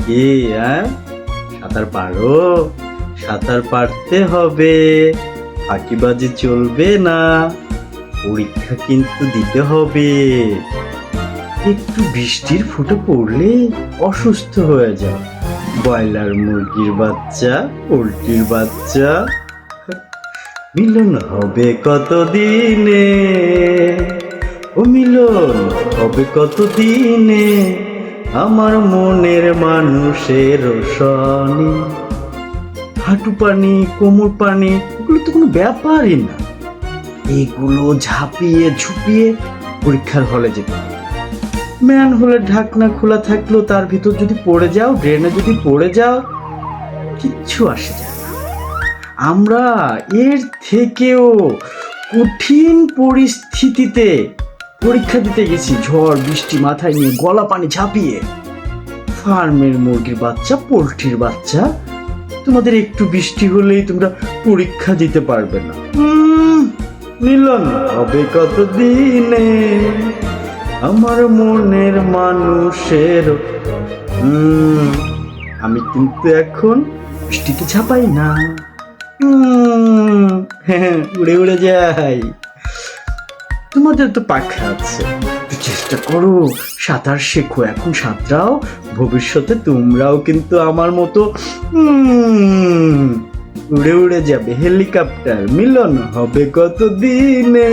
কি? সাঁতার পারো? সাঁতার পারতে হবে, ফাঁকিবাজি চলবে না, পরীক্ষা কিন্তু দিতে হবে। একটু বৃষ্টির ফোঁটা পড়লে অসুস্থ হয়ে যাও। ব্রয়লার মুরগির বাচ্চা, পোল্ট্রির বাচ্চা, মিলন হবে কতদিনে? ও মিলন হবে কতদিনে? আমার মনের মানুষের রোশনি। হাঁটু পানি, কোমর পানি, এগুলো তো কোনো ব্যাপারই না। এগুলো ঝাঁপিয়ে ঝুঁপিয়ে পরীক্ষার হলে যেতে হবে। ম্যান হোলের ঢাকনা খোলা থাকলেও তার ভিতর যদি পড়ে যাও, ড্রেনে যদি পড়ে যাও, কিচ্ছু আসে যায় না। আমরা এর থেকেও কঠিন পরিস্থিতিতে পরীক্ষা দিতে গেছি, ঝড় বৃষ্টি মাথায় নিয়ে, গলা পানি ঝাঁপিয়ে। ফার্মের মুরগির বাচ্চা, পোল্ট্রির বাচ্চা, তোমাদের একটু বৃষ্টি হলেই তোমরা পরীক্ষা দিতে পারবে না। মিলন হবে কতদিনে? আমার মনের মানুষের। আমি কিন্তু এখন বৃষ্টিতে ঝাঁপাই না, উড়ে উড়ে যাই। তোমাদের তো পাখা আছে, চেষ্টা করো, সাঁতার শেখো, এখন সাঁতরাও, ভবিষ্যতে তোমরাও কিন্তু আমার মতো উড়ে উড়ে যাবে। হেলিকপ্টার। মিলন হবে কতদিনে?